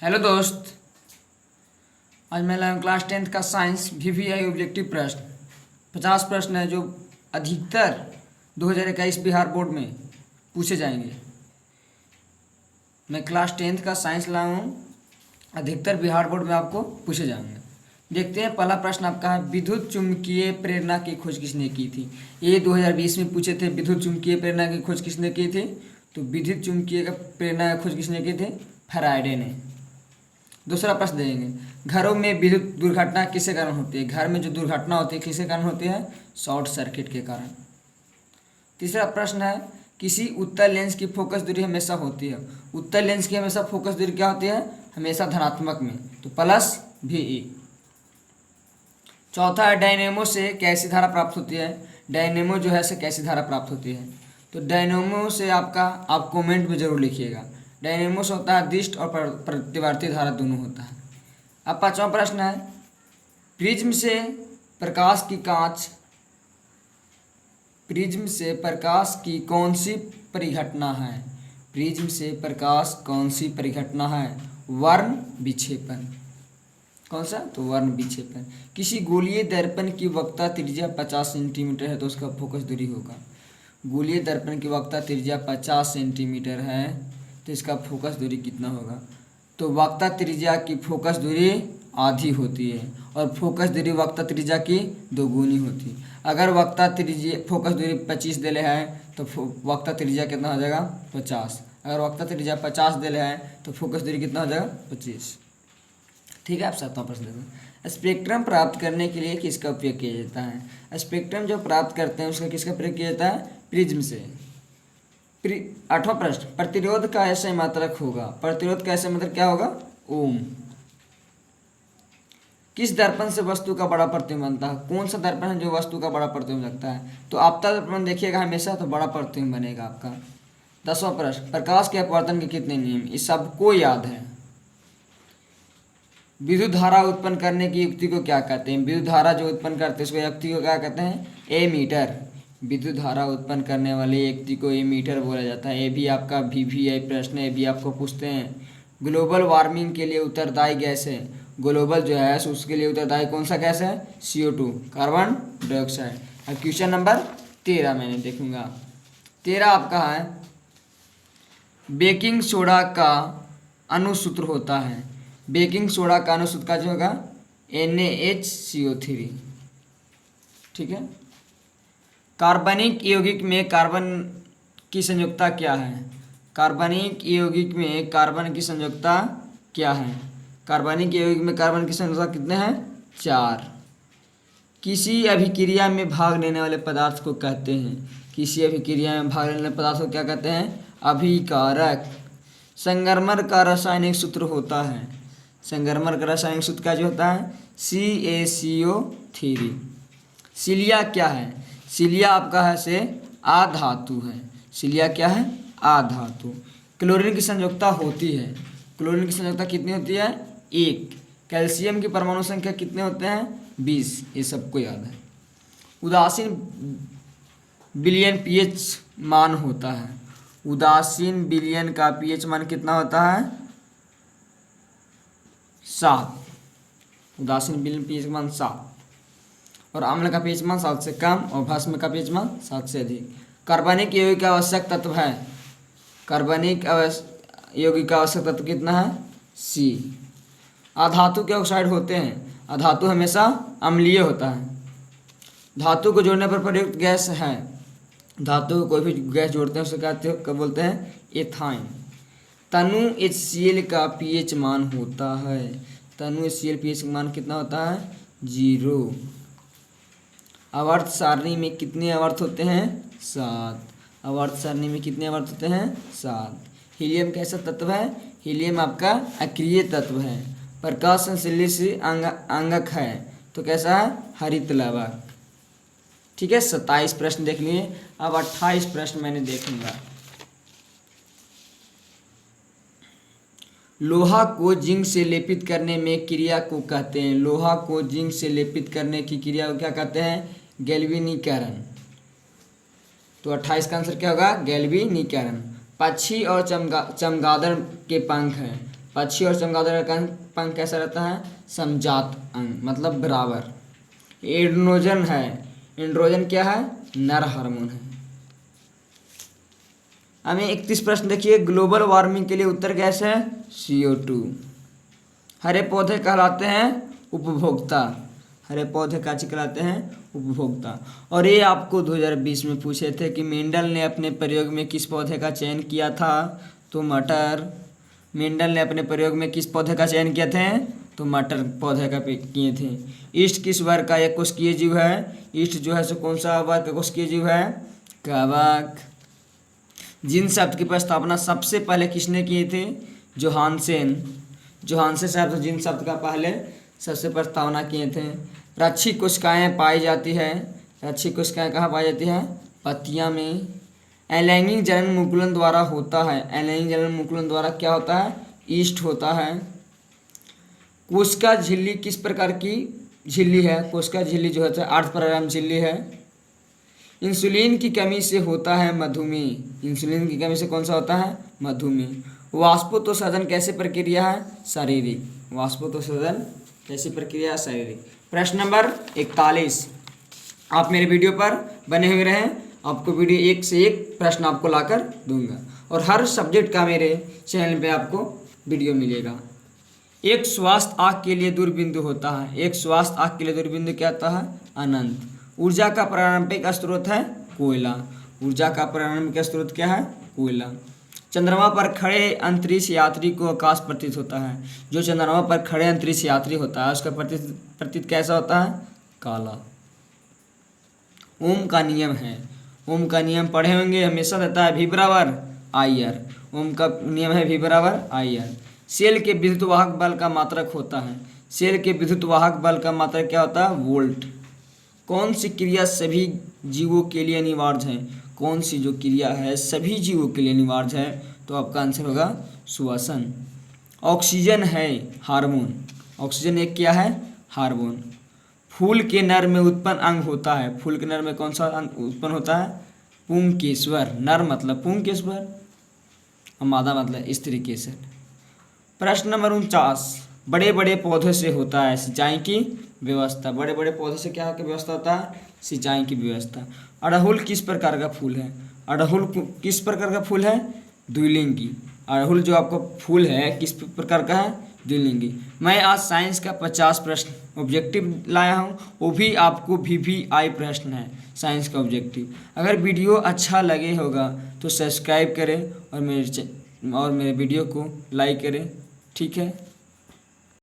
Hello दोस्त। आज मैं लाया हूँ क्लास 10th का साइंस VVI ऑब्जेक्टिव प्रश्न। 50 प्रश्न है जो अधिकतर 2021 बिहार बोर्ड में पूछे जाएंगे। मैं क्लास 10th का साइंस लाया हूँ, अधिकतर बिहार बोर्ड में आपको पूछे जाएंगे। देखते हैं, पहला प्रश्न आपका है, विद्युत चुम्बकीय प्रेरणा की खोज किसने की थी। ये 2020 में पूछे थे, विद्युत चुम्बकीय प्रेरणा की खोज किसने की थी। तो विद्युत चुम्बकीय प्रेरणा की खोज किसने की थी? फैराडे ने। दूसरा प्रश्न देंगे, घरों में विद्युत दुर्घटना किसके कारण होती है। घर में जो दुर्घटना होती है किसके कारण होती है? शॉर्ट सर्किट के कारण। तीसरा प्रश्न है, किसी उत्तल लेंस की फोकस दूरी हमेशा होती है। उत्तल लेंस की हमेशा फोकस दूरी क्या होती है? हमेशा धनात्मक में, तो प्लस VE। चौथा है, डायनेमो से कैसी धारा प्राप्त होती है। डायनेमो जो है से कैसी धारा प्राप्त होती है। तो डायनेमो से आप कमेंट में जरूर लिखिएगा। डायनेमो से होता है दिष्ट और प्रतिवर्ती धारा दोनों होता है। अब पांचवा प्रश्न है, प्रिज्म से प्रकाश की कांच प्रिज्म से प्रकाश की कौन सी परिघटना है। प्रिज्म से प्रकाश कौन सी परिघटना है? वर्ण विक्षेपण। कौन सा? तो वर्ण विक्षेपण। किसी गोलीय दर्पण की वक्रता त्रिज्या 50 सेंटीमीटर है तो उसका फोकस दूरी होगा। गोलीय दर्पण की वक्रता त्रिज्या 50 सेंटीमीटर है तो इसका फोकस दूरी कितना होगा? तो वक्रता त्रिज्या की फोकस दूरी आधी होती है और फोकस दूरी वक्रता त्रिज्या की दोगुनी होती है। अगर वक्रता त्रिज्या फोकस दूरी 25 देले है तो वक्रता त्रिज्या कितना हो जाएगा? 50। अगर वक्रता त्रिज्या 50 देले है तो फोकस दूरी कितना हो जाएगा? 25। ठीक है। आप सातवां प्रश्न देखो, स्पेक्ट्रम प्राप्त करने के लिए किसका उपयोग किया जाता है। स्पेक्ट्रम जो प्राप्त करते हैं उसका किसका प्रयोग किया जाता है? प्रिज्म से। आठवां प्रश्न, प्रतिरोध का ऐसे मात्रक होगा। प्रतिरोध का ऐसे मात्रक क्या होगा? ओम। किस दर्पण से वस्तु का बड़ा प्रतिबिंब बनता है। कौन सा दर्पण है जो वस्तु का बड़ा प्रतिबिंब लगता है? तो आपता दर्पण देखिएगा हमेशा तो बड़ा प्रतिबिंब बनेगा आपका। 10वां प्रश्न, प्रकाश के अपवर्तन के कितने नियम? इस सबको याद है। विद्युत धारा उत्पन्न करने की युक्ति को क्या कहते हैं? विद्युत धारा जो उत्पन्न करते हैं उसको युक्ति को क्या कहते हैं? एमीटर। विद्युत धारा उत्पन्न करने वाले व्यक्ति को एमीटर बोला जाता है। ये भी आपका VVI प्रश्न है, ये भी आपको पूछते हैं। ग्लोबल वार्मिंग के लिए उत्तरदायी गैस है। ग्लोबल जो है उसके लिए उत्तरदायी कौन सा गैस है? CO2, carbon dioxide. अब क्वेश्चन नंबर 13 मैंने देखूंगा। 13 आपका है, बेकिंग सोडा का अणुसूत्र होता है। बेकिंग सोडा का अणुसूत्र का जो होगा NaHCO3। ठीक है। कार्बनिक यौगिक में कार्बन की संयुक्ता क्या है? कार्बनिक यौगिक में कार्बन की संयुक्ता क्या है? कार्बनिक यौगिक में कार्बन की संयुक्ता कितने हैं? 4। किसी अभिक्रिया में भाग लेने वाले पदार्थ को कहते हैं। किसी अभिक्रिया में भाग लेने वाले पदार्थ को क्या कहते हैं? अभिकारक। संगमरमर का रासायनिक सूत्र होता है। संगमरमर का रासायनिक सूत्र क्या जो होता है? CaCO3। सिलिया क्या है? सिलिया आपका है से आधातु है। सिलिया क्या है? आधातु। क्लोरीन की संयुक्ता होती है। क्लोरीन की संयुक्ता कितनी होती है? 1। कैल्शियम की परमाणु संख्या कितने होते हैं? 20। ये सबको याद है। उदासीन विलयन pH मान होता है। उदासीन विलयन का pH मान कितना होता है? 7। उदासीन विलयन pH मान 7 और अम्ल का pH मान 7 से कम और भस्म का pH मान 7 से अधिक। कार्बनिक यौगिक का आवश्यक तत्व है। कार्बनिक यौगिक का आवश्यक तत्व कितना है? C। अधातु के ऑक्साइड होते हैं। अधातु हमेशा अम्लीय होता है। धातु को जोड़ने पर प्रयुक्त गैस है। धातु को कोई भी गैस जोड़ते हैं उसे क्या बोलते हैं? एथाइन। तनु HCl का pH मान होता है। तनु HCl pH मान कितना होता है? 0। आवर्त सारणी में कितने आवर्त होते हैं? 7। आवर्त सारणी में कितने आवर्त होते हैं? 7। हीलियम कैसा तत्व है? हीलियम आपका अक्रिय तत्व है। प्रकाश संश्लेषी अंगक है तो कैसा है? हरित लवक। ठीक है। 27 प्रश्न देख लिए। अब 28 प्रश्न मैंने देखूंगा। लोहा को जिंक से लेपित करने में क्रिया को कहते हैं। लोहा को जिंक से लेपित करने की क्रिया को क्या कहते हैं? गैल्वेनीकरण। तो 28 का आंसर क्या होगा? गैल्वेनीकरण। पक्षी और चमगादड़ के पंख हैं। पक्षी और चमगादड़ का पंख कैसा रहता है? समजात अंग, मतलब बराबर। एंड्रोजन है, एंड्रोजन क्या है? नर हार्मोन है। हमें 31 प्रश्न देखिए, ग्लोबल वार्मिंग के लिए उत्तर गैस है CO2। हरे पौधे कहलाते हैं उपभोक्ता, हरे पौधे काची कहलाते हैं? उपभोक्ता। और ये आपको 2020 में पूछे थे कि मेंडल ने अपने प्रयोग में किस पौधे का चयन किया था? तो मटर। मेंडल ने अपने प्रयोग में किस पौधे का चयन किए थे? तो मटर पौधे का किए थे। ईस्ट किस वर्ग का एक कोशिकीय जीव है? ईस्ट जो है सो कौन सा वर्ग का कोशिकीय जीव है? कवक। जिन शब्द की प्रस्तावना सबसे पहले किसने किए थे? जोहानसेन। जोहानसेन साहब जिन शब्द का पहले सबसे प्रस्तावना किए थे। रक्षी कोशिकाएं पाई जाती है, रक्षी कोशिकाएं कहाँ पाई जाती है? पत्तियां में। अलैंगिक जनन मुकुलन द्वारा होता है, अलैंगिक जनन मुकुलन द्वारा क्या होता है? ईस्ट होता है। कोशिका झिल्ली किस प्रकार की झिल्ली है? कोशिका झिल्ली जो है अर्धपरागम झिल्ली है। इंसुलिन की कमी से होता है मधुमेह, इंसुलिन की कमी से कौन सा होता है? मधुमेह। वाष्पोत्सर्जन कैसे प्रक्रिया है? शारीरिक। वाष्पोत्सर्जन कैसी प्रक्रिया है? शारीरिक। प्रश्न नंबर 41। आप मेरे वीडियो पर बने हुए रहें, आपको वीडियो एक से एक प्रश्न आपको लाकर दूंगा और हर सब्जेक्ट का मेरे चैनल पे आपको वीडियो मिलेगा। एक स्वास्थ्य आँख के लिए दूरबिंदु होता है, एक स्वास्थ्य आँख के लिए दूरबिंदु क्या होता है? अनंत। ऊर्जा का प्रारंभिक स्रोत है कोयला, ऊर्जा का प्रारंभिक स्रोत क्या है? कोयला। चंद्रमा पर खड़े अंतरिक्ष यात्री को आकाश प्रतीत होता है, जो चंद्रमा पर खड़े अंतरिक्ष यात्री होता है उसका प्रतीत कैसा होता है? काला। ओम का नियम है, ओम का नियम पढ़े होंगे, हमेशा रहता है V बराबर IR। ओम का नियम है V बराबर IR। सेल के विद्युत वाहक बल का मात्रक होता है, सेल के विद्युत वाहक बल का मात्रक क्या होता है? वोल्ट। कौन सी क्रिया सभी जीवों के लिए अनिवार्य है? कौन सी जो क्रिया है सभी जीवों के लिए अनिवार्य है? तो आपका आंसर होगा श्वसन। ऑक्सीजन है हार्मोन, ऑक्सीजन एक क्या है? हार्मोन। फूल के नर में उत्पन्न अंग होता है, फूल के नर में कौन सा अंग उत्पन्न होता है? पुंकेश्वर। नर मतलब पुंकेश्वर और मादा मतलब स्त्री केसर। प्रश्न नंबर 49। बड़े बड़े पौधों से होता है सिंचाई की व्यवस्था, बड़े बड़े पौधे से क्या की व्यवस्था होता है? सिंचाई की व्यवस्था। अड़हुल किस प्रकार का फूल है? अड़हुल किस प्रकार का फूल है? द्विलिंगी। अड़हुल जो आपका फूल है किस प्रकार का है? द्विलिंगी। मैं आज साइंस का 50 प्रश्न ऑब्जेक्टिव लाया हूँ, वो भी आपको VVI प्रश्न है साइंस का ऑब्जेक्टिव। अगर वीडियो अच्छा लगे होगा तो सब्सक्राइब करें और मेरे वीडियो को लाइक करें, ठीक है।